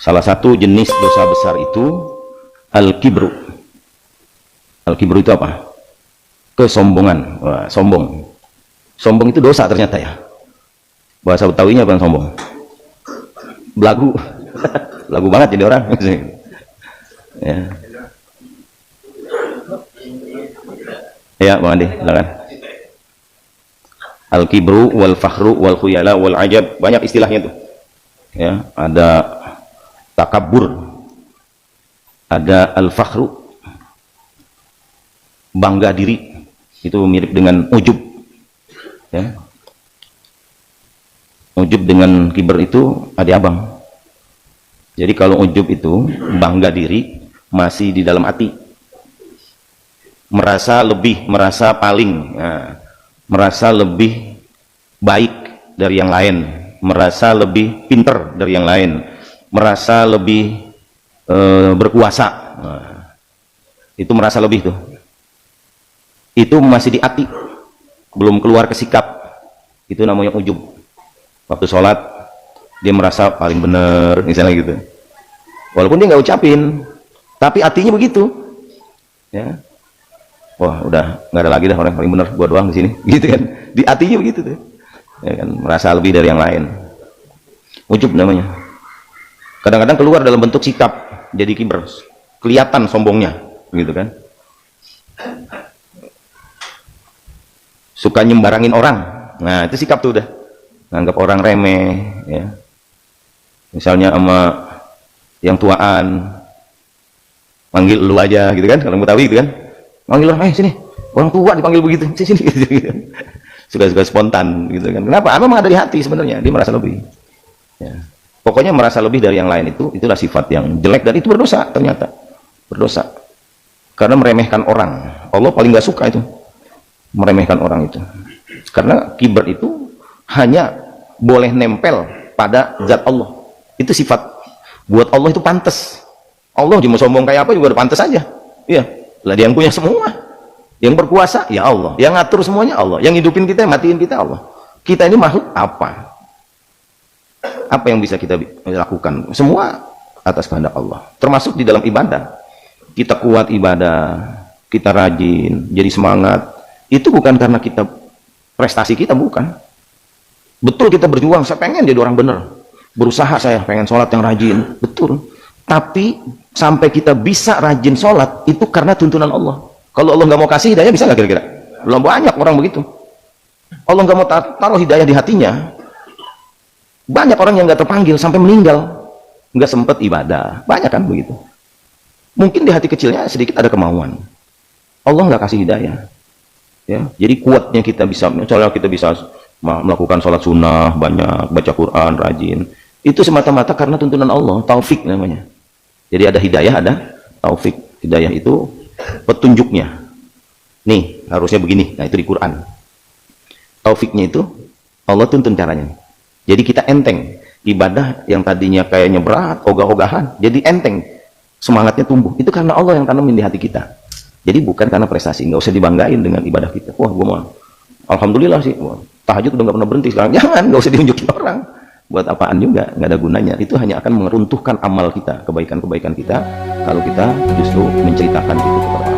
Salah satu jenis dosa besar itu al-kibru. Al-kibru itu apa? Kesombongan. Wah, sombong. Sombong itu dosa ternyata ya. Bahasa Betawinya apa sombong? Belagu. Belagu banget jadi orang. Ya. Ya, Bang Andi, silakan. Al-kibru wal fakhru wal khuyala wal ajab, banyak istilahnya tuh. Ya, ada takabur, ada al-fakhru, bangga diri, itu mirip dengan ujub. Ya. Ujub dengan kiber itu adik abang. Jadi kalau ujub itu bangga diri masih di dalam hati, merasa lebih, merasa paling, nah, merasa lebih baik dari yang lain, merasa lebih pinter dari yang lain, merasa lebih berkuasa. Nah, itu merasa lebih tuh. Itu masih di hati, belum keluar ke sikap. Itu namanya ujub. Waktu sholat dia merasa paling bener misalnya gitu, walaupun dia nggak ucapin tapi hatinya begitu ya. Wah, udah nggak ada lagi dah orang paling bener, gua doang di sini gitu kan, di hatinya begitu tuh ya kan, merasa lebih dari yang lain. Ujub namanya. Kadang-kadang keluar dalam bentuk sikap, jadi kiber, kelihatan sombongnya gitu kan. Suka nyembarangin orang, nah itu sikap tuh udah, nganggap orang remeh ya. Misalnya sama yang tuaan, panggil lu aja gitu kan, kalau Betawi gitu kan, panggil orang, sini, orang tua dipanggil begitu, sini gitu. Suka-suka spontan gitu kan. Kenapa? Memang ada di hati sebenarnya, dia merasa lebih ya. Pokoknya merasa lebih dari yang lain, itulah sifat yang jelek dan itu berdosa ternyata, berdosa karena meremehkan orang. Allah paling gak suka itu, meremehkan orang itu, karena kiber itu hanya boleh nempel pada zat Allah. Itu sifat buat Allah itu pantas. Allah cuma sombong kayak apa juga udah pantas aja. Iya, lah dia yang punya semua, yang berkuasa ya Allah, yang ngatur semuanya Allah, yang hidupin kita, matiin kita Allah. Kita ini makhluk apa yang bisa kita lakukan? Semua atas kehendak Allah, termasuk di dalam ibadah. Kita kuat ibadah, kita rajin, jadi semangat, itu bukan karena kita prestasi kita, bukan. Betul kita berjuang, saya pengen jadi orang bener, berusaha saya pengen sholat yang rajin, betul. Tapi sampai kita bisa rajin sholat itu karena tuntunan Allah. Kalau Allah nggak mau kasih hidayah, bisa nggak kira-kira? Belum, banyak orang begitu. Allah nggak mau taruh hidayah di hatinya, banyak orang yang nggak terpanggil sampai meninggal, nggak sempet ibadah, banyak kan begitu. Mungkin di hati kecilnya sedikit ada kemauan, Allah nggak kasih hidayah ya. Jadi kuatnya kita bisa, misalnya kita bisa melakukan sholat sunnah banyak, baca Quran rajin, itu semata-mata karena tuntunan Allah, taufik namanya. Jadi ada hidayah, ada taufik. Hidayah itu petunjuknya, nih harusnya begini, nah itu di Quran. Taufiknya itu Allah tuntun caranya. Jadi kita enteng, ibadah yang tadinya kayaknya berat, ogah-ogahan, jadi enteng, semangatnya tumbuh. Itu karena Allah yang tanamin di hati kita. Jadi bukan karena prestasi. Nggak usah dibanggain dengan ibadah kita. Wah, gue mau alhamdulillah sih, wah, tahajud udah nggak pernah berhenti sekarang. Jangan, nggak usah diunjukin orang. Buat apaan juga, nggak ada gunanya. Itu hanya akan meruntuhkan amal kita, kebaikan-kebaikan kita, kalau kita justru menceritakan itu kepada orang.